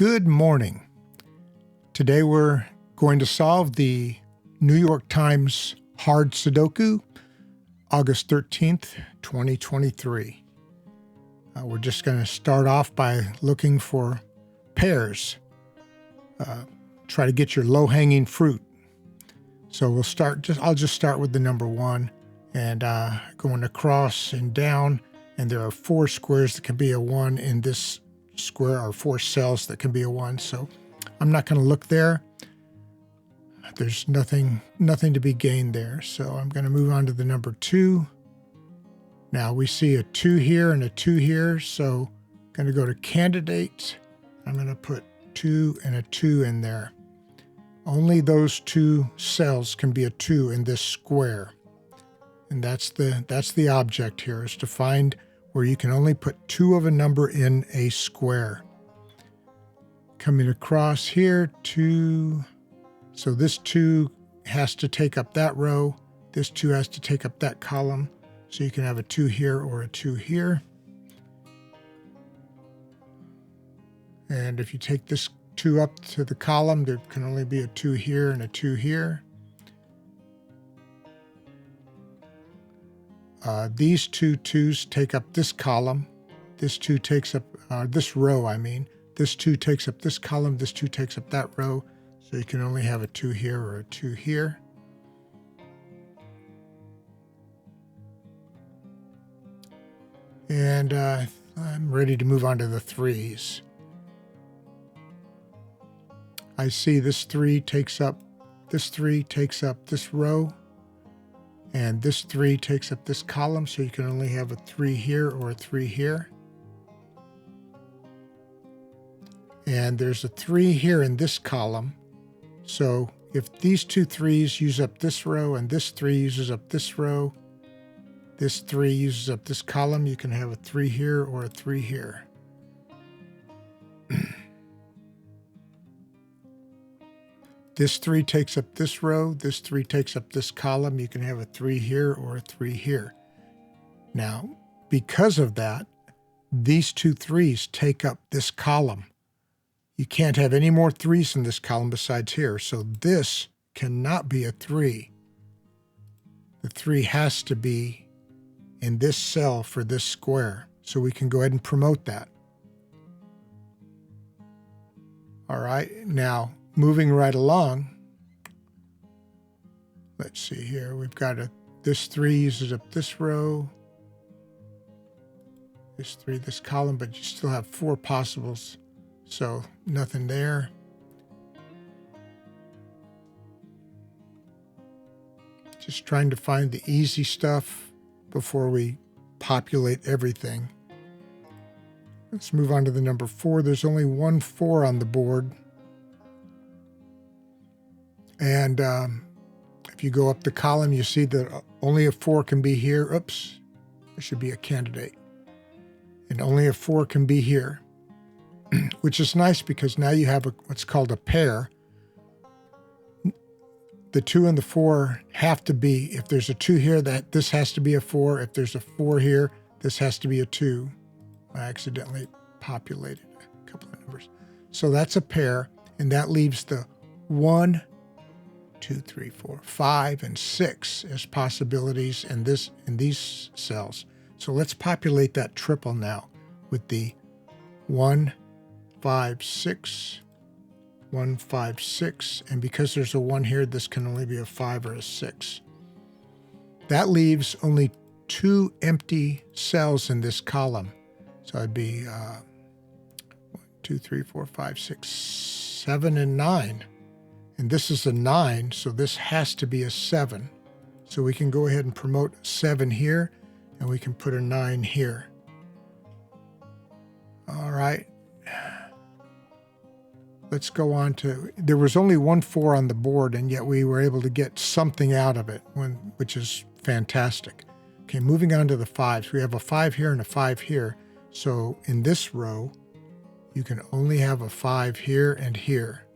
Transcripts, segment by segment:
Good morning. Today we're going to solve the New York Times Hard Sudoku, August 13th, 2023. We're just going to start off by looking for pairs. Try to get your low-hanging fruit. So I'll just start with the number 1 and going across and down, and there are 4 squares that can be a 1 in this square, or 4 cells that can be a 1. So I'm not going to look there. There's nothing to be gained there. So I'm going to move on to the number 2. Now we see a 2 here and a 2 here. So I'm going to go to candidate. I'm going to put 2 and a 2 in there. Only those 2 cells can be a 2 in this square. And that's the object here, is to find where you can only put 2 of a number in a square. Coming across here, 2. So this 2 has to take up that row. This 2 has to take up that column. So you can have a 2 here or a 2 here. And if you take this 2 up to the column, there can only be a 2 here and a 2 here. These 2 2s take up this column. This 2 takes up this row, I mean. This 2 takes up this column. This 2 takes up that row. So you can only have a 2 here or a 2 here. And I'm ready to move on to the 3s. I see this 3 takes up this row. And this 3 takes up this column, so you can only have a 3 here or a 3 here. And there's a 3 here in this column. So if these 2 3s use up this row and this 3 uses up this row, this 3 uses up this column, you can have a 3 here or a 3 here. This 3 takes up this row, this 3 takes up this column, you can have a 3 here or a 3 here. Now, because of that, these 2 3s take up this column. You can't have any more 3s in this column besides here, so this cannot be a 3. The 3 has to be in this cell for this square, so we can go ahead and promote that. All right, now, moving right along, let's see here. We've got this 3 uses up this row, this 3, this column, but you still have 4 possibles, so nothing there. Just trying to find the easy stuff before we populate everything. Let's move on to the number 4. There's only 1 4 on the board. And if you go up the column, you see that only a 4 can be here. Oops, there should be a candidate. And only a 4 can be here, which is nice because now you have what's called a pair. The 2 and the 4 have to be, if there's a 2 here, this has to be a 4. If there's a 4 here, this has to be a 2. I accidentally populated a couple of numbers. So that's a pair, and that leaves the 1, 2, 3, 4, 5, and 6 as possibilities in these cells. So let's populate that triple now with the 1, 5, 6, 1, 5, 6, and because there's a 1 here, this can only be a 5 or a 6. That leaves only 2 empty cells in this column. So it'd be 1, 2, 3, 4, 5, 6, 7, and 9. And this is a 9, so this has to be a 7. So we can go ahead and promote 7 here, and we can put a 9 here. All right. Let's go on to, there was only 1 4 on the board, and yet we were able to get something out of it, which is fantastic. Okay, moving on to the 5s. We have a 5 here and a 5 here. So in this row, you can only have a 5 here and here.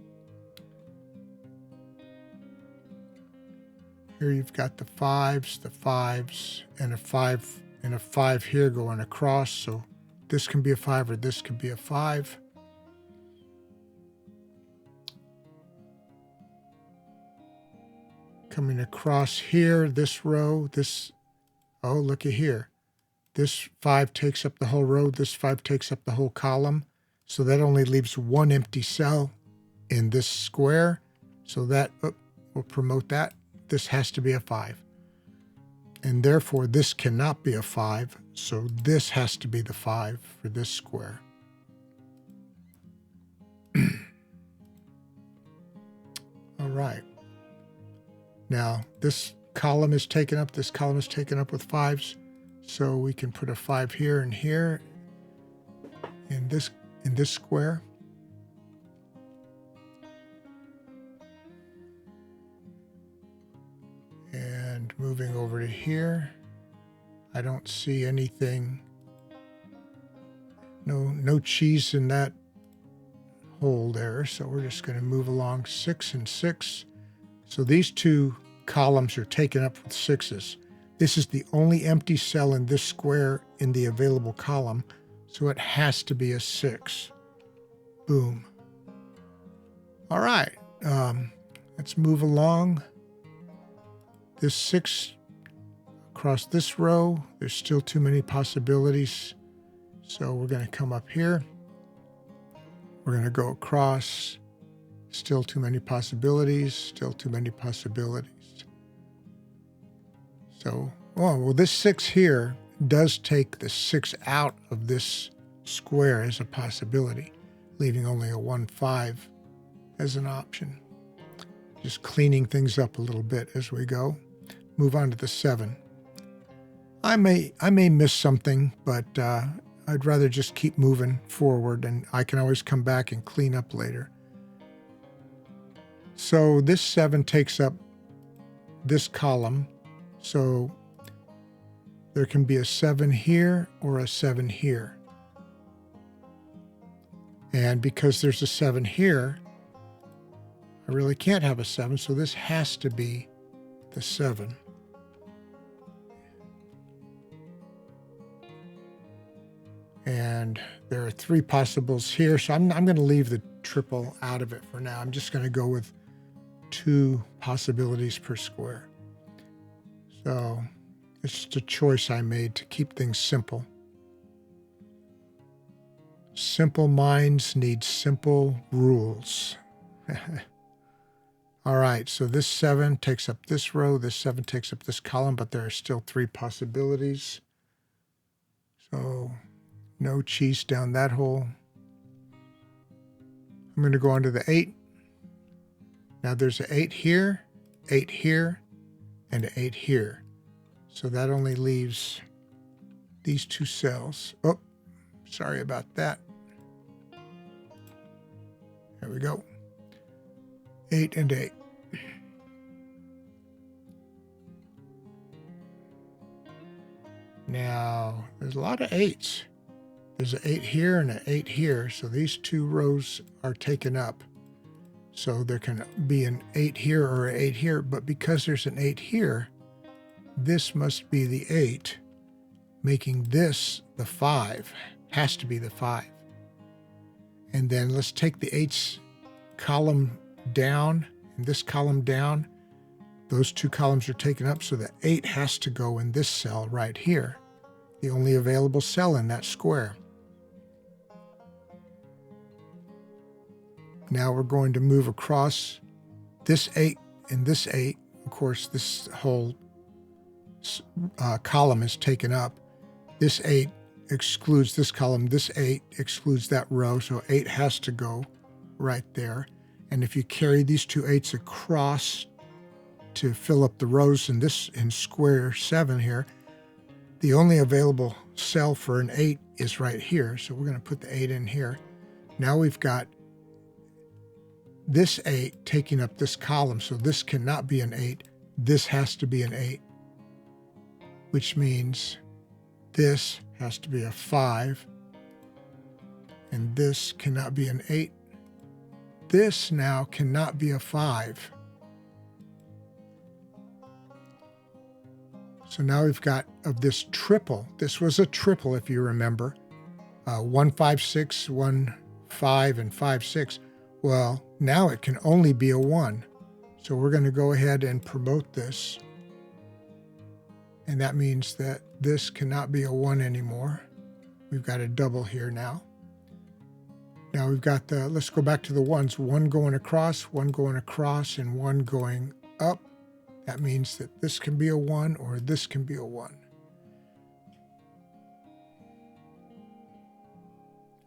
Here you've got the 5s, and a 5 here going across. So this can be a 5 or this can be a 5. Coming across here, this row, oh, looky here. This 5 takes up the whole row. This 5 takes up the whole column. So that only leaves one empty cell in this square. So that, we'll promote that. This has to be a 5. And therefore, this cannot be a 5. So this has to be the 5 for this square. All right. Now, this column is taken up. This column is taken up with 5s. So we can put a 5 here and here in this square. And moving over to here, I don't see anything. No cheese in that hole there. So we're just going to move along 6 and 6. So these two columns are taken up with 6s. This is the only empty cell in this square in the available column, so it has to be a 6. Boom. All right, let's move along. This 6 across this row, there's still too many possibilities, so we're going to come up here. We're going to go across. Still too many possibilities, still too many possibilities. So, well, this 6 here does take the 6 out of this square as a possibility, leaving only a 1, 5 as an option. Just cleaning things up a little bit as we go. Move on to the 7. I may miss something, but I'd rather just keep moving forward, and I can always come back and clean up later. So this 7 takes up this column. So there can be a 7 here or a 7 here. And because there's a 7 here, I really can't have a 7, so this has to be the 7. And there are 3 possibles here, so I'm going to leave the triple out of it for now. I'm just going to go with 2 possibilities per square. So it's just a choice I made to keep things simple. Simple minds need simple rules. All right, so this 7 takes up this row, this 7 takes up this column, but there are still 3 possibilities. So no cheese down that hole. I'm going to go on to the 8. Now there's an 8 here, and an 8 here. So that only leaves these 2 cells. Oh, sorry about that. There we go. 8 and 8. Now, there's a lot of 8s. There's an 8 here and an 8 here, so these 2 rows are taken up. So there can be an 8 here or an 8 here, but because there's an 8 here, this must be the 8, making this the 5. Has to be the 5. And then let's take the 8's column down and this column down. Those 2 columns are taken up, so the 8 has to go in this cell right here, the only available cell in that square. Now we're going to move across this 8 and this 8. Of course, this whole column is taken up. This 8 excludes this column. This 8 excludes that row, so 8 has to go right there. And if you carry these 2 8s across to fill up the rows in square 7 here, the only available cell for an 8 is right here. So we're going to put the 8 in here. Now we've got this 8 taking up this column, so this cannot be an 8. This has to be an 8, which means this has to be a 5, and this cannot be an 8. This now cannot be a 5. So now we've got of this triple. This was a triple, if you remember. 1, 5, 6, 1, 5, and 5, 6. Well, now it can only be a 1. So we're going to go ahead and promote this. And that means that this cannot be a 1 anymore. We've got a double here now. Now we've got let's go back to the ones. 1 going across, and 1 going up. That means that this can be a 1 or this can be a 1.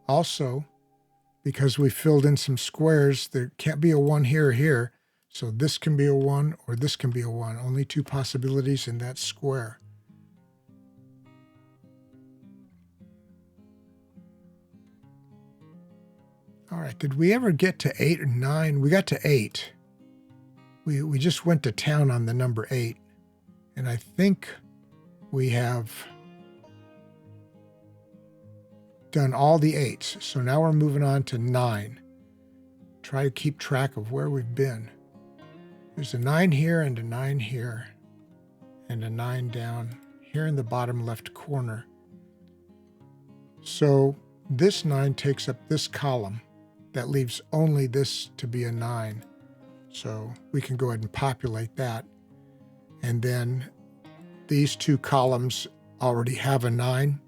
Also, because we filled in some squares, there can't be a 1 here or here. So this can be a 1 or this can be a 1. Only 2 possibilities in that square. All right, did we ever get to 8 or 9? We got to 8. We just went to town on the number 8. And I think we have done all the 8s. So now we're moving on to 9. Try to keep track of where we've been. There's a 9 here and a 9 here and a 9 down here in the bottom left corner. So this 9 takes up this column. That leaves only this to be a 9. So we can go ahead and populate that. And then these 2 columns already have a 9.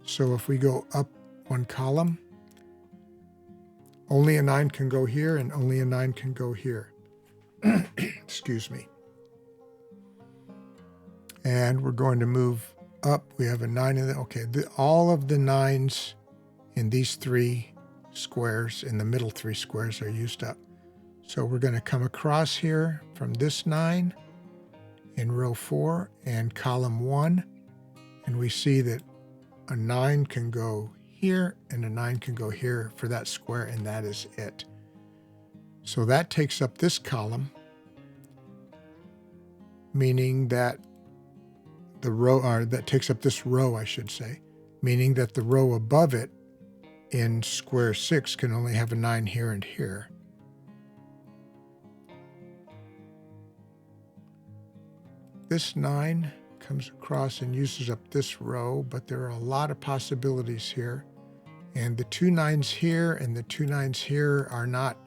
So if we go up 1 column, only a 9 can go here and only a 9 can go here. Excuse me. And we're going to move up. We have a 9 in there. Okay, all of the 9s in these 3 squares, in the middle 3 squares, are used up. So we're going to come across here from this 9 in row 4 and column 1. And we see that a 9 can go here and a 9 can go here for that square, and that is it. So that takes up this column, meaning that the row, or that takes up this row, I should say, meaning that the row above it in square 6 can only have a 9 here and here. This 9 comes across and uses up this row, but there are a lot of possibilities here. And the 2 9s here and the 2 9s here are not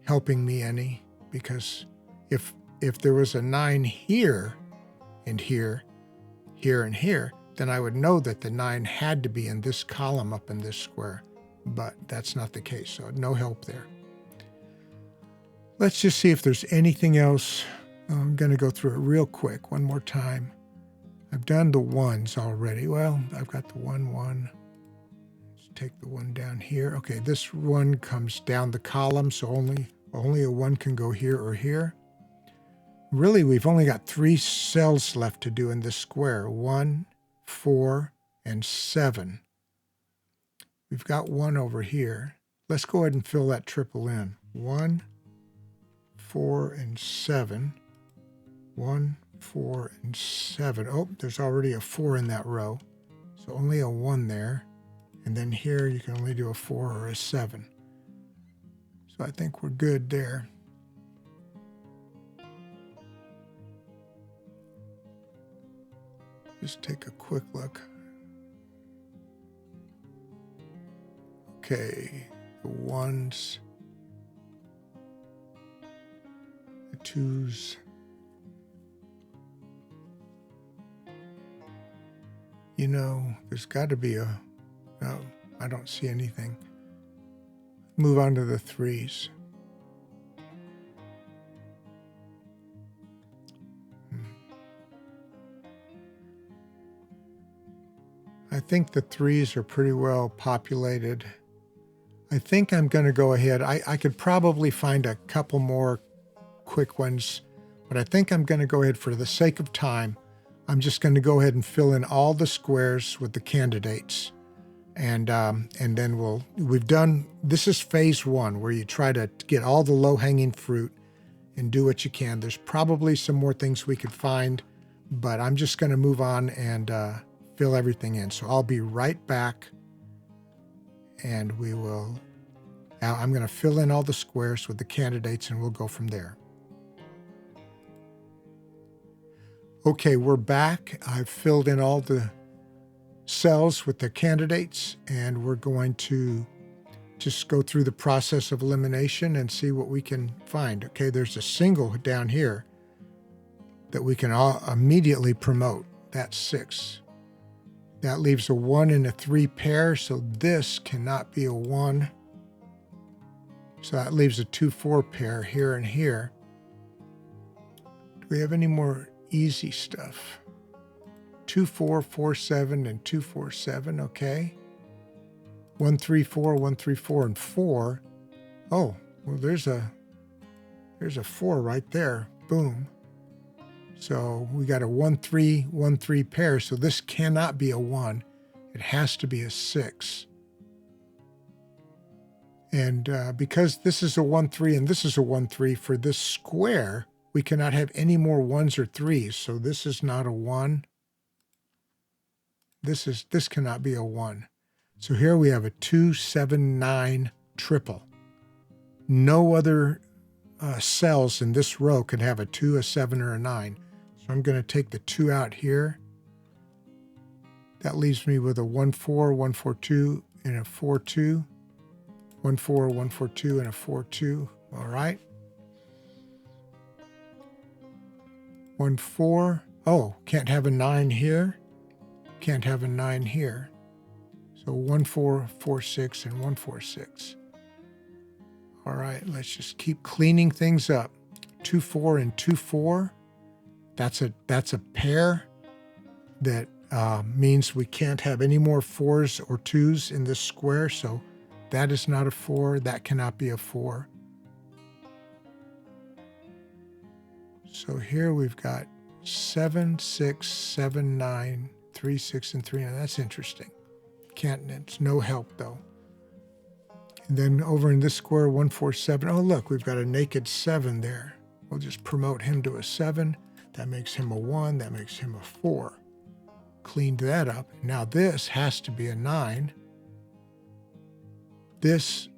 helping me any, because if there was a 9 here and here, here and here, then I would know that the 9 had to be in this column up in this square. But that's not the case, so no help there. Let's just see if there's anything else. I'm going to go through it real quick one more time. I've done the 1s already. Well, I've got the 1 1. Let's take the 1 down here. Okay, this 1 comes down the column, so only a 1 can go here or here. Really, we've only got 3 cells left to do in this square. 1, 4, and 7. We've got 1 over here. Let's go ahead and fill that triple in. 1, 4, and 7. 1, 4, and 7. Oh, there's already a 4 in that row. So only a 1 there. And then here you can only do a 4 or a 7. So I think we're good there. Just take a quick look. Okay, the 1s, the 2s. You know, there's got to be no, I don't see anything. Move on to the 3s. I think the 3s are pretty well populated. I think I'm going to go ahead. I could probably find a couple more quick ones, but I think I'm going to go ahead for the sake of time. I'm just going to go ahead and fill in all the squares with the candidates. And then we've done, this is phase 1, where you try to get all the low-hanging fruit and do what you can. There's probably some more things we could find, but I'm just going to move on and fill everything in. So I'll be right back, and I'm going to fill in all the squares with the candidates, and we'll go from there. Okay, we're back. I've filled in all the cells with the candidates, and we're going to just go through the process of elimination and see what we can find. Okay, there's a single down here that we can all immediately promote. That's 6. That leaves a 1 and a 3 pair, so this cannot be a 1. So that leaves a 2-4 pair here and here. Do we have any more easy stuff? 2-4, 4-7, and 2-4-7, okay. 1-3-4, 1-3-4, and 4. Oh, well, there's a 4 right there. Boom. So we got a 1-3, 1-3 pair. So this cannot be a 1. It has to be a 6. And because this is a 1-3 and this is a 1-3, for this square, we cannot have any more 1s or 3s. So this is not a 1. This cannot be a 1. So here we have a 2-7-9 triple. No other cells in this row can have a 2, a 7, or a 9. So I'm going to take the 2 out here. That leaves me with a 1-4, 1-4-2, and a 4-2. 1-4, 1-4-2, and a 4-2. All right. 1-4. Oh, can't have a 9 here. Can't have a 9 here. So 1-4, 4-6, and 1-4-6. All right, let's just keep cleaning things up. 2-4 and 2-4. That's a pair that means we can't have any more 4s or 2s in this square. So that is not a 4. That cannot be a 4. So here we've got 7, 6, 7, 9, 3, 6, and 3. Now that's interesting. It's no help though. And then over in this square, 1-4-7. Oh, look, we've got a naked 7 there. We'll just promote him to a 7. That makes him a 1. That makes him a 4. Cleaned that up. Now this has to be a 9. This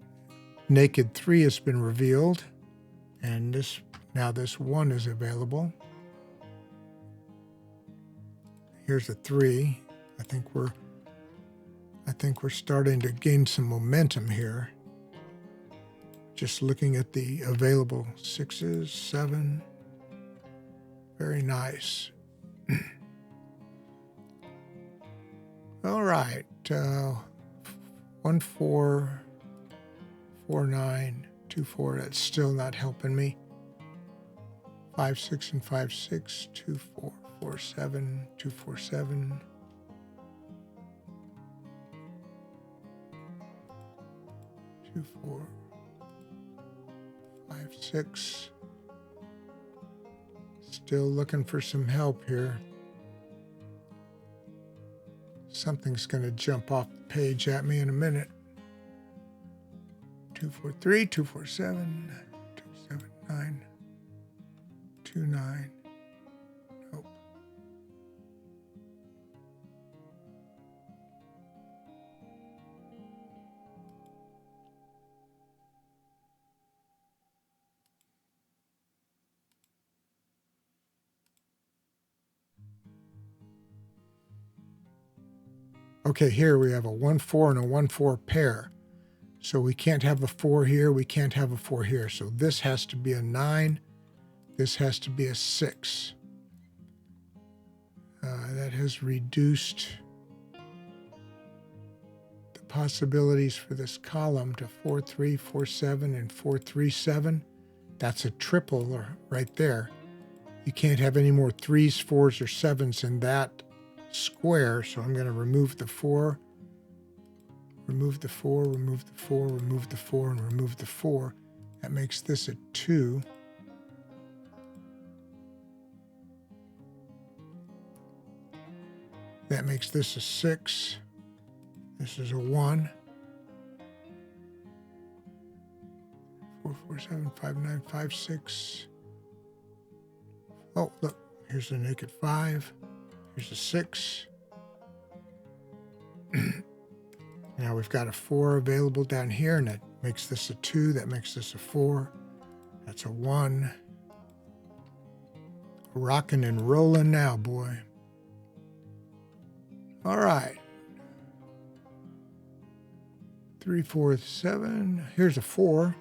naked 3 has been revealed. And now this 1 is available. Here's a 3. I think we're starting to gain some momentum here. Just looking at the available 6s, 7. Very nice. All right. 1-4, 4-9, 2-4. That's still not helping me. 5-6 and 5-6, 2-4, 4-7, 2-4-7. 2-4, 5-6. Still looking for some help here. Something's going to jump off the page at me in a minute. 2-4-3, 2-4-7, 2-7-9, 2-9. Nope. Okay, here we have a 1-4 and a 1-4 pair. So we can't have a 4 here, we can't have a 4 here. So this has to be a 9, this has to be a 6. That has reduced the possibilities for this column to 4-3, 4-7, and 4-3-7. That's a triple right there. You can't have any more 3s, 4s, or 7s in that square, so I'm going to remove the 4, remove the 4, remove the 4, remove the 4, and remove the 4. That makes this a 2. That makes this a 6. This is a 1. 4, 4, 7, 5, 9, 5, 6. Oh, look, here's a naked 5. Here's a 6. Now we've got a 4 available down here, and that makes this a 2. That makes this a 4. That's a 1. Rocking and rolling now, boy. All right. 3, 4, 7. Here's a 4.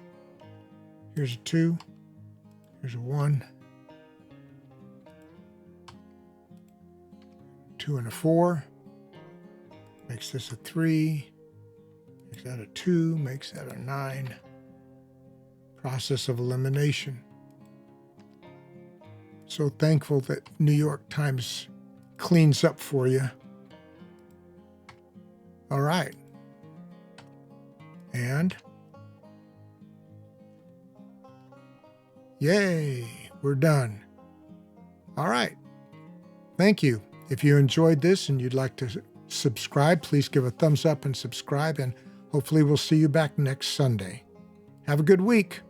Here's a 2. Here's a 1. 2 and a 4. Makes this a 3. Makes that a 2. Makes that a 9. Process of elimination. So thankful that New York Times cleans up for you. All right. And yay, we're done. All right. Thank you. If you enjoyed this and you'd like to subscribe, please give a thumbs up and subscribe, and hopefully we'll see you back next Sunday. Have a good week.